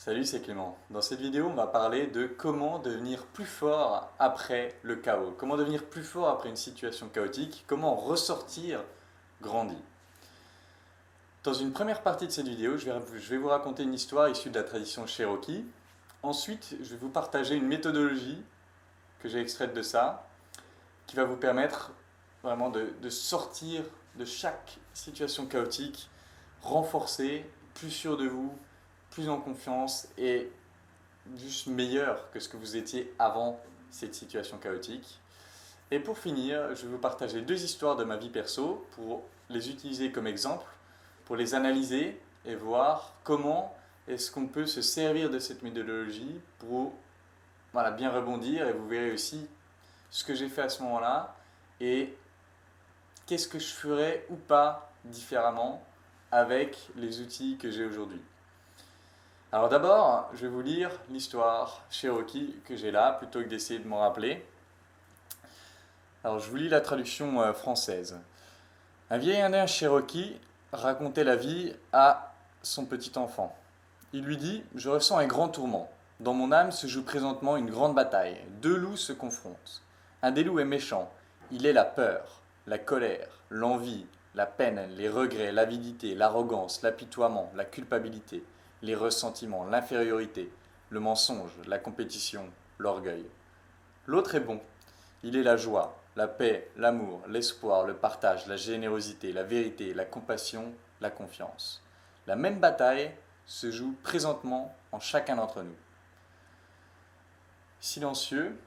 Salut, c'est Clément. Dans cette vidéo, on va parler de comment devenir plus fort après le chaos. Comment devenir plus fort après une situation chaotique. Comment ressortir grandi. Dans une première partie de cette vidéo, je vais vous raconter une histoire issue de la tradition Cherokee. Ensuite, je vais vous partager une méthodologie que j'ai extraite de ça, qui va vous permettre vraiment de sortir de chaque situation chaotique, renforcé, plus sûr de vous, plus en confiance et juste meilleur que ce que vous étiez avant cette situation chaotique. Et pour finir, je vais vous partager deux histoires de ma vie perso pour les utiliser comme exemple, pour les analyser et voir comment est-ce qu'on peut se servir de cette méthodologie pour bien rebondir. Et vous verrez aussi ce que j'ai fait à ce moment-là et qu'est-ce que je ferais ou pas différemment avec les outils que j'ai aujourd'hui. Alors d'abord, je vais vous lire l'histoire Cherokee que j'ai là, plutôt que d'essayer de m'en rappeler. Alors je vous lis la traduction française. Un vieil indien Cherokee racontait la vie à son petit enfant. Il lui dit « Je ressens un grand tourment. Dans mon âme se joue présentement une grande bataille. Deux loups se confrontent. Un des loups est méchant. Il est la peur, la colère, l'envie, la peine, les regrets, l'avidité, l'arrogance, l'apitoiement, la culpabilité, les ressentiments, l'infériorité, le mensonge, la compétition, l'orgueil. L'autre est bon. Il est la joie, la paix, l'amour, l'espoir, le partage, la générosité, la vérité, la compassion, la confiance. La même bataille se joue présentement en chacun d'entre nous. Silencieux,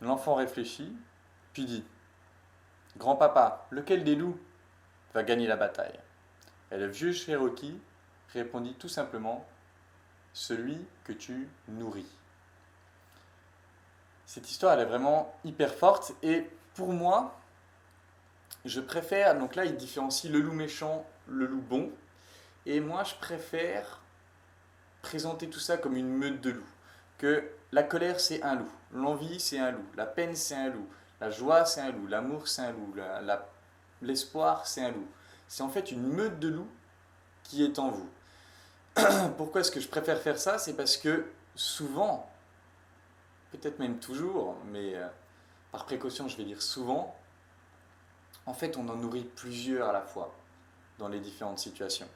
l'enfant réfléchit, puis dit « Grand-papa, lequel des loups va gagner la bataille ?» Et le vieux Cherokee répondit tout simplement « Celui que tu nourris ». Cette histoire, elle est vraiment hyper forte et pour moi, je préfère, donc là il différencie le loup méchant, le loup bon, et moi je préfère présenter tout ça comme une meute de loups. Que la colère c'est un loup, l'envie c'est un loup, la peine c'est un loup, la joie c'est un loup, l'amour c'est un loup, l'espoir c'est un loup. C'est en fait une meute de loups qui est en vous. Pourquoi est-ce que je préfère faire ça? C'est parce que souvent, peut-être même toujours, mais par précaution je vais dire souvent, en fait on en nourrit plusieurs à la fois dans les différentes situations.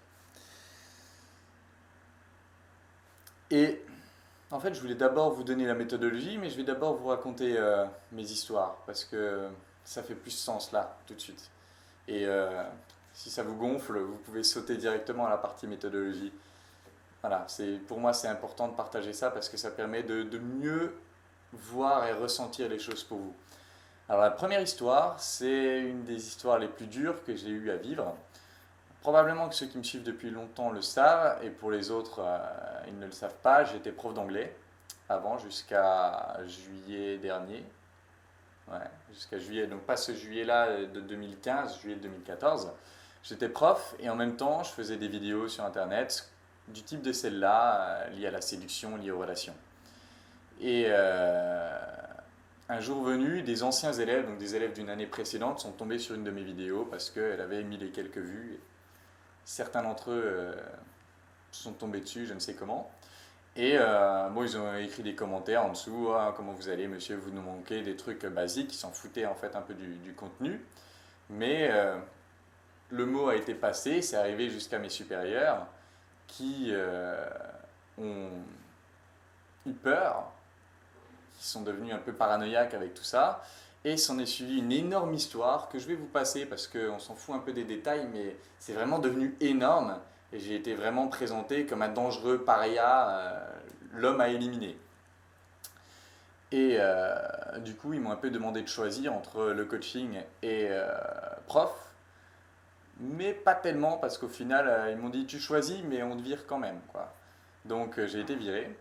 Et en fait je voulais d'abord vous donner la méthodologie, mais je vais d'abord vous raconter mes histoires, parce que ça fait plus sens là, tout de suite. Et si ça vous gonfle, vous pouvez sauter directement à la partie méthodologie. Voilà, pour moi c'est important de partager ça, parce que ça permet de mieux voir et ressentir les choses pour vous. Alors la première histoire, c'est une des histoires les plus dures que j'ai eu à vivre. Probablement que ceux qui me suivent depuis longtemps le savent, et pour les autres, ils ne le savent pas. J'étais prof d'anglais avant, jusqu'à juillet dernier. Ouais, jusqu'à juillet, donc pas ce juillet-là de 2015, juillet de 2014. J'étais prof et en même temps, je faisais des vidéos sur Internet du type de celle-là, liées à la séduction, liées aux relations. Et un jour venu, des anciens élèves, donc des élèves d'une année précédente, sont tombés sur une de mes vidéos parce qu'elle avait mis les quelques vues. Certains d'entre eux sont tombés dessus, je ne sais comment. Et ils ont écrit des commentaires en dessous. Ah, comment vous allez, monsieur, vous nous manquez des trucs basiques. Ils s'en foutaient en fait un peu du contenu. Mais le mot a été passé, c'est arrivé jusqu'à mes supérieurs qui ont eu peur, qui sont devenus un peu paranoïaques avec tout ça. Et s'en est suivi une énorme histoire que je vais vous passer parce qu'on s'en fout un peu des détails, mais c'est vraiment devenu énorme. Et j'ai été vraiment présenté comme un dangereux paria, l'homme à éliminer. Et du coup, ils m'ont un peu demandé de choisir entre le coaching et prof. Mais pas tellement, parce qu'au final, ils m'ont dit tu choisis, mais on te vire quand même, quoi. Donc j'ai été viré.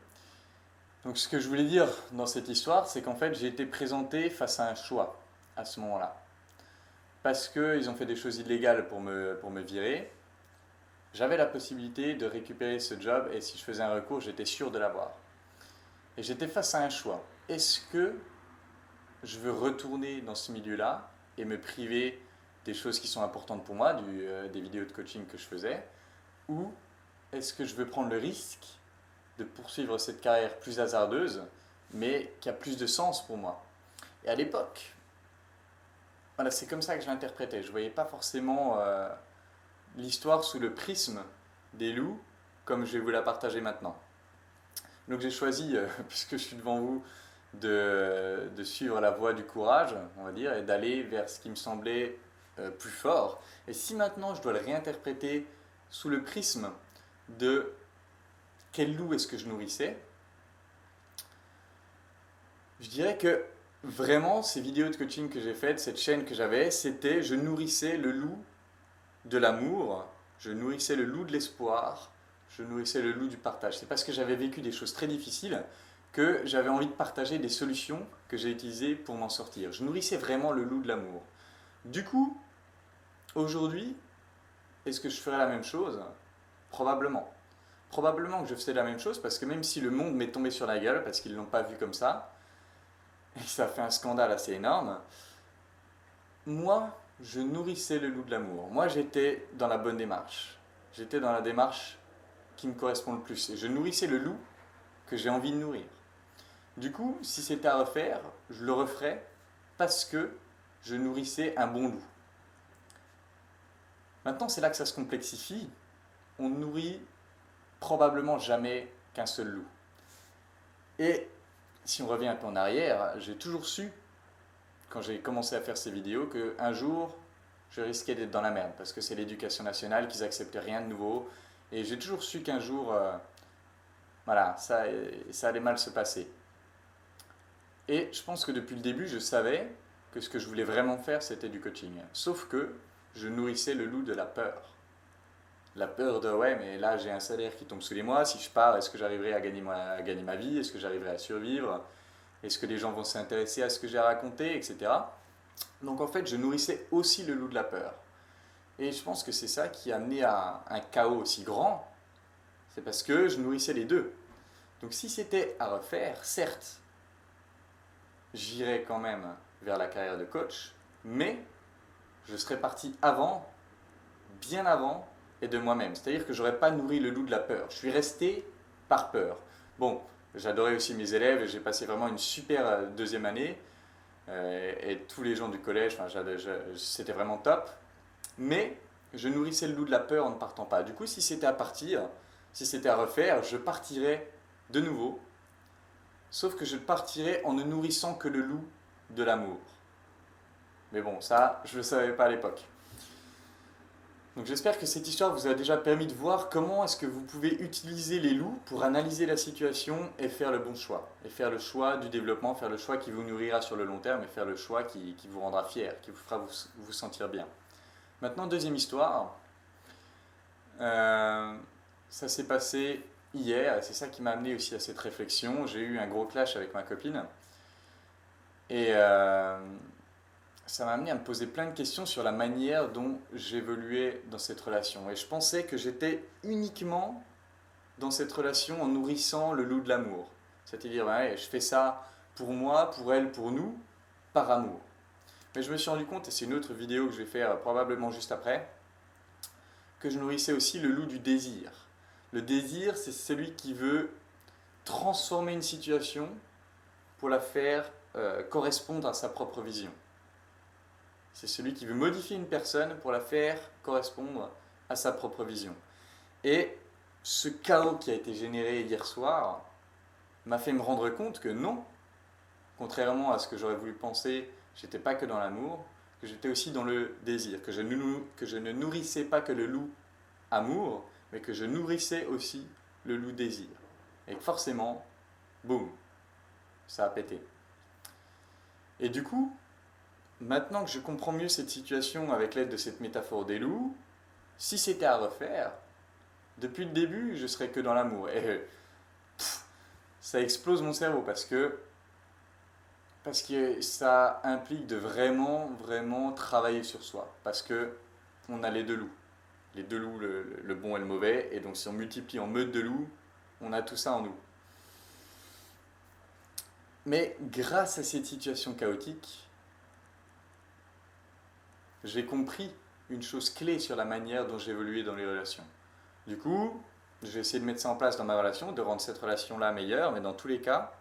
Donc ce que je voulais dire dans cette histoire, c'est qu'en fait j'ai été présenté face à un choix à ce moment-là. Parce qu'ils ont fait des choses illégales pour me virer, j'avais la possibilité de récupérer ce job et si je faisais un recours, j'étais sûr de l'avoir. Et j'étais face à un choix. Est-ce que je veux retourner dans ce milieu-là et me priver des choses qui sont importantes pour moi, des vidéos de coaching que je faisais, ou est-ce que je veux prendre le risque de poursuivre cette carrière plus hasardeuse, mais qui a plus de sens pour moi. Et à l'époque, voilà, c'est comme ça que je l'interprétais. Je ne voyais pas forcément l'histoire sous le prisme des loups, comme je vais vous la partager maintenant. Donc j'ai choisi, puisque je suis devant vous, de suivre la voie du courage, on va dire, et d'aller vers ce qui me semblait plus fort. Et si maintenant je dois le réinterpréter sous le prisme de quel loup est-ce que je nourrissais, je dirais que vraiment ces vidéos de coaching que j'ai faites, cette chaîne que j'avais, c'était je nourrissais le loup de l'amour, je nourrissais le loup de l'espoir, je nourrissais le loup du partage. C'est parce que j'avais vécu des choses très difficiles que j'avais envie de partager des solutions que j'ai utilisées pour m'en sortir. Je nourrissais vraiment le loup de l'amour. Du coup, aujourd'hui, est-ce que je ferais la même chose? Probablement. Probablement que je faisais la même chose parce que même si le monde m'est tombé sur la gueule parce qu'ils ne l'ont pas vu comme ça, et que ça fait un scandale assez énorme, moi, je nourrissais le loup de l'amour. Moi, j'étais dans la bonne démarche. J'étais dans la démarche qui me correspond le plus. Et je nourrissais le loup que j'ai envie de nourrir. Du coup, si c'était à refaire, je le referais parce que je nourrissais un bon loup. Maintenant, c'est là que ça se complexifie. On ne nourrit probablement jamais qu'un seul loup. Et si on revient un peu en arrière, j'ai toujours su, quand j'ai commencé à faire ces vidéos, qu'un jour, je risquais d'être dans la merde, parce que c'est l'éducation nationale, qu'ils n'acceptaient rien de nouveau. Et j'ai toujours su qu'un jour, voilà, ça allait mal se passer. Et je pense que depuis le début, je savais que ce que je voulais vraiment faire, c'était du coaching. Sauf que je nourrissais le loup de la peur. La peur de, ouais, mais là, j'ai un salaire qui tombe sous les mois. Si je pars, est-ce que j'arriverai à gagner ma vie? Est-ce que j'arriverai à survivre? Est-ce que les gens vont s'intéresser à ce que j'ai à raconter, etc. Donc en fait, je nourrissais aussi le loup de la peur. Et je pense que c'est ça qui a amené à un chaos aussi grand. C'est parce que je nourrissais les deux. Donc si c'était à refaire, certes, j'irais quand même vers la carrière de coach, mais je serais parti avant, bien avant, et de moi-même. C'est-à-dire que je n'aurais pas nourri le loup de la peur. Je suis resté par peur. Bon, j'adorais aussi mes élèves et j'ai passé vraiment une super deuxième année. Et tous les gens du collège, enfin, c'était vraiment top. Mais je nourrissais le loup de la peur en ne partant pas. Du coup, si c'était à partir, si c'était à refaire, je partirais de nouveau. Sauf que je partirais en ne nourrissant que le loup de l'amour. Mais bon, ça, je ne le savais pas à l'époque. Donc j'espère que cette histoire vous a déjà permis de voir comment est-ce que vous pouvez utiliser les loups pour analyser la situation et faire le bon choix. Et faire le choix du développement, faire le choix qui vous nourrira sur le long terme et faire le choix qui vous rendra fier, qui vous fera vous sentir bien. Maintenant, deuxième histoire. Ça s'est passé hier, et c'est ça qui m'a amené aussi à cette réflexion. J'ai eu un gros clash avec ma copine. Et ça m'a amené à me poser plein de questions sur la manière dont j'évoluais dans cette relation. Et je pensais que j'étais uniquement dans cette relation en nourrissant le loup de l'amour. C'est-à-dire, ouais, je fais ça pour moi, pour elle, pour nous, par amour. Mais je me suis rendu compte, et c'est une autre vidéo que je vais faire probablement juste après, que je nourrissais aussi le loup du désir. Le désir, c'est celui qui veut transformer une situation pour la faire correspondre à sa propre vision. C'est celui qui veut modifier une personne pour la faire correspondre à sa propre vision. Et ce chaos qui a été généré hier soir m'a fait me rendre compte que non, contrairement à ce que j'aurais voulu penser, j'étais pas que dans l'amour, que j'étais aussi dans le désir, que je ne nourrissais pas que le loup amour, mais que je nourrissais aussi le loup désir. Et forcément, boum, ça a pété. Et du coup, maintenant que je comprends mieux cette situation avec l'aide de cette métaphore des loups, si c'était à refaire, depuis le début, je serais que dans l'amour. Et ça explose mon cerveau parce que ça implique de vraiment, vraiment travailler sur soi. Parce que on a les deux loups. Les deux loups, le bon et le mauvais. Et donc si on multiplie en meute de loups, on a tout ça en nous. Mais grâce à cette situation chaotique, j'ai compris une chose clé sur la manière dont j'évoluais dans les relations. Du coup, Je vais essayer de mettre ça en place dans ma relation, de rendre cette relation-là meilleure, mais dans tous les cas,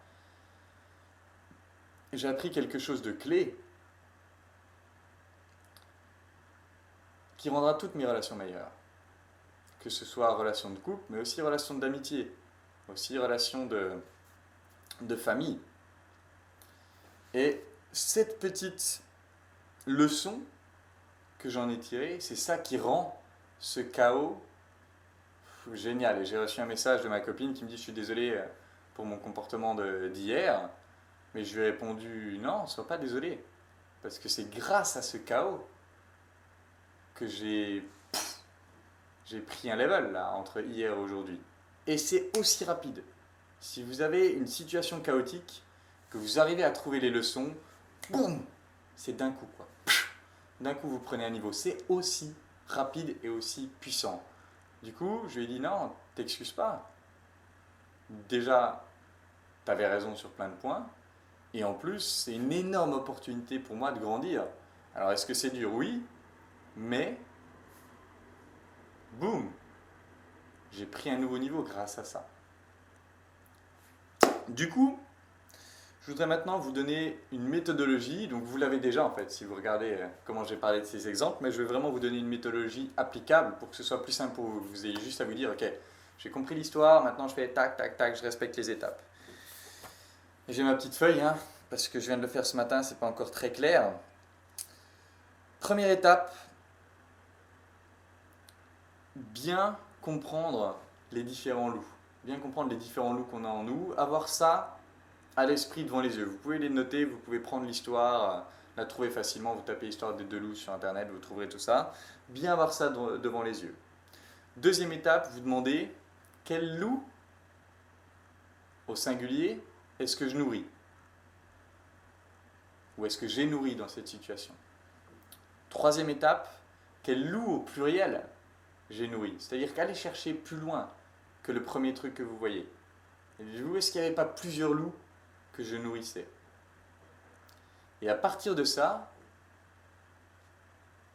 j'ai appris quelque chose de clé qui rendra toutes mes relations meilleures. Que ce soit relation de couple, mais aussi relation d'amitié, aussi relation de famille. Et cette petite leçon que j'en ai tirée, c'est ça qui rend ce chaos génial. Et j'ai reçu un message de ma copine qui me dit: je suis désolé pour mon comportement d'hier, mais je lui ai répondu: non, sois pas désolé, parce que c'est grâce à ce chaos que j'ai pris un level là, entre hier et aujourd'hui. Et c'est aussi rapide. Si vous avez une situation chaotique, que vous arrivez à trouver les leçons, boum, c'est d'un coup quoi. D'un coup vous prenez un niveau. C'est aussi rapide et aussi puissant. Du coup, je lui ai dit: non, t'excuses pas. Déjà, t'avais raison sur plein de points. Et en plus, c'est une énorme opportunité pour moi de grandir. Alors, est-ce que c'est dur? Oui. Mais, boum, j'ai pris un nouveau niveau grâce à ça. Du coup, je voudrais maintenant vous donner une méthodologie. Donc, vous l'avez déjà en fait, si vous regardez comment j'ai parlé de ces exemples. Mais je vais vraiment vous donner une méthodologie applicable pour que ce soit plus simple pour vous. Vous ayez juste à vous dire: ok, j'ai compris l'histoire, maintenant je fais tac, tac, tac, je respecte les étapes. Et j'ai ma petite feuille, hein, parce que je viens de le faire ce matin, c'est pas encore très clair. Première étape, bien comprendre les différents loups. Bien comprendre les différents loups qu'on a en nous, avoir ça à l'esprit devant les yeux. Vous pouvez les noter, vous pouvez prendre l'histoire, la trouver facilement, vous tapez l'histoire des deux loups sur internet, vous trouverez tout ça. Bien avoir ça devant les yeux. Deuxième étape, vous demandez: quel loup, au singulier, est-ce que je nourris? Ou est-ce que j'ai nourri dans cette situation? Troisième étape, quel loup au pluriel j'ai nourri? C'est-à-dire qu'allez chercher plus loin que le premier truc que vous voyez. Où est-ce qu'il n'y avait pas plusieurs loups que je nourrissais? Et à partir de ça,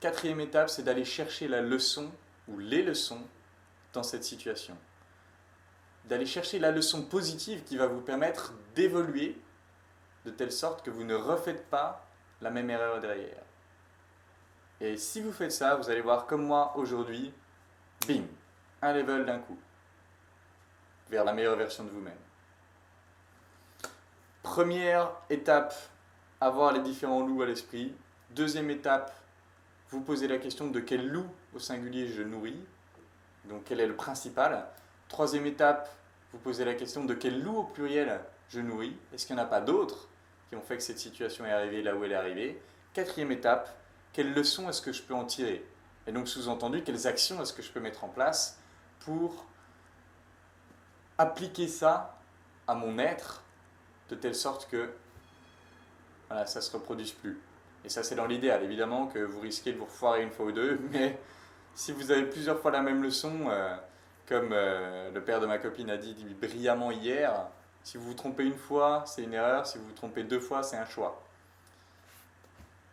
quatrième étape, c'est d'aller chercher la leçon ou les leçons dans cette situation. D'aller chercher la leçon positive qui va vous permettre d'évoluer de telle sorte que vous ne refaites pas la même erreur derrière. Et si vous faites ça, vous allez voir comme moi aujourd'hui, bim, un level d'un coup, vers la meilleure version de vous-même. Première étape, avoir les différents loups à l'esprit. Deuxième étape, vous posez la question de quel loup au singulier je nourris, donc quel est le principal. Troisième étape, vous posez la question de quel loup au pluriel je nourris. Est-ce qu'il n'y en a pas d'autres qui ont fait que cette situation est arrivée là où elle est arrivée? Quatrième étape, quelles leçons est-ce que je peux en tirer? Et donc sous-entendu, quelles actions est-ce que je peux mettre en place pour appliquer ça à mon être de telle sorte que voilà, ça ne se reproduise plus. Et ça, c'est dans l'idéal. Évidemment que vous risquez de vous foirer une fois ou deux, mais si vous avez plusieurs fois la même leçon, comme le père de ma copine a dit brillamment hier, si vous vous trompez une fois, c'est une erreur. Si vous vous trompez deux fois, c'est un choix.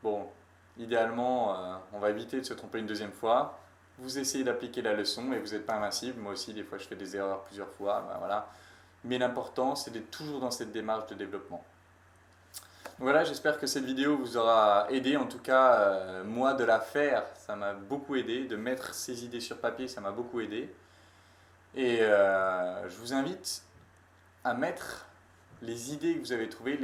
Bon, idéalement, on va éviter de se tromper une deuxième fois. Vous essayez d'appliquer la leçon et vous n'êtes pas invincible. Moi aussi, des fois, je fais des erreurs plusieurs fois. Ben voilà. Mais l'important, c'est d'être toujours dans cette démarche de développement. Donc voilà, j'espère que cette vidéo vous aura aidé. En tout cas, moi, de la faire, ça m'a beaucoup aidé. De mettre ces idées sur papier, ça m'a beaucoup aidé. Et je vous invite à mettre les idées que vous avez trouvées,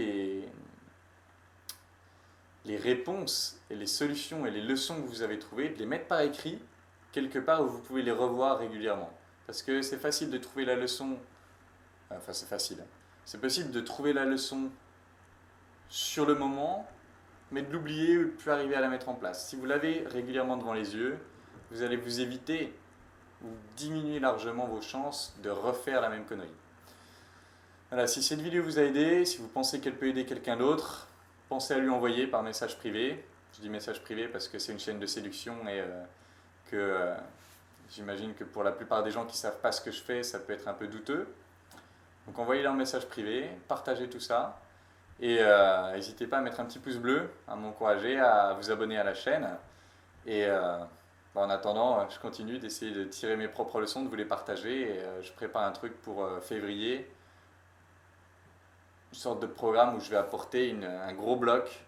les réponses et les solutions et les leçons que vous avez trouvées, de les mettre par écrit quelque part où vous pouvez les revoir régulièrement. Parce que c'est facile de trouver la leçon, enfin c'est facile, c'est possible de trouver la leçon sur le moment, mais de l'oublier ou de ne plus arriver à la mettre en place. Si vous l'avez régulièrement devant les yeux, vous allez vous éviter ou diminuer largement vos chances de refaire la même connerie. Voilà, si cette vidéo vous a aidé, si vous pensez qu'elle peut aider quelqu'un d'autre, pensez à lui envoyer par message privé. Je dis message privé parce que c'est une chaîne de séduction et que j'imagine que pour la plupart des gens qui ne savent pas ce que je fais, ça peut être un peu douteux. Donc envoyez-leur un message privé, partagez tout ça et n'hésitez pas à mettre un petit pouce bleu, à m'encourager, à vous abonner à la chaîne et En attendant, je continue d'essayer de tirer mes propres leçons, de vous les partager. Et je prépare un truc pour février, une sorte de programme où je vais apporter un gros bloc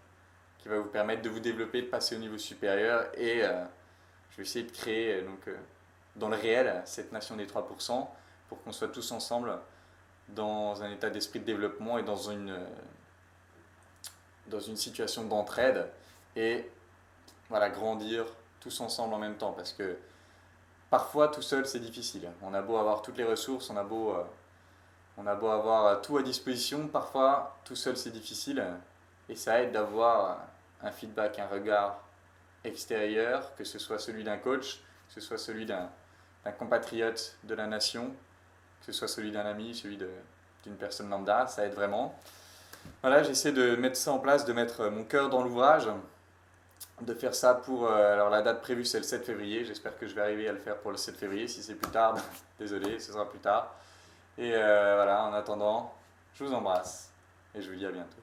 qui va vous permettre de vous développer, de passer au niveau supérieur. Et je vais essayer de créer dans le réel cette nation des 3% pour qu'on soit tous ensemble dans un état d'esprit de développement et dans une situation d'entraide. Et voilà, grandir tous ensemble en même temps. Parce que parfois, tout seul, c'est difficile. On a beau avoir toutes les ressources, on a beau avoir tout à disposition, parfois, tout seul, c'est difficile. Et ça aide d'avoir un feedback, un regard extérieur, que ce soit celui d'un coach, que ce soit celui d'un compatriote de la nation, que ce soit celui d'un ami, d'une personne lambda, ça aide vraiment. Voilà, j'essaie de mettre ça en place, de mettre mon cœur dans l'ouvrage, de faire ça pour... alors la date prévue c'est le 7 février, j'espère que je vais arriver à le faire pour le 7 février, si c'est plus tard, désolé, ce sera plus tard. Et voilà, en attendant, je vous embrasse et je vous dis à bientôt.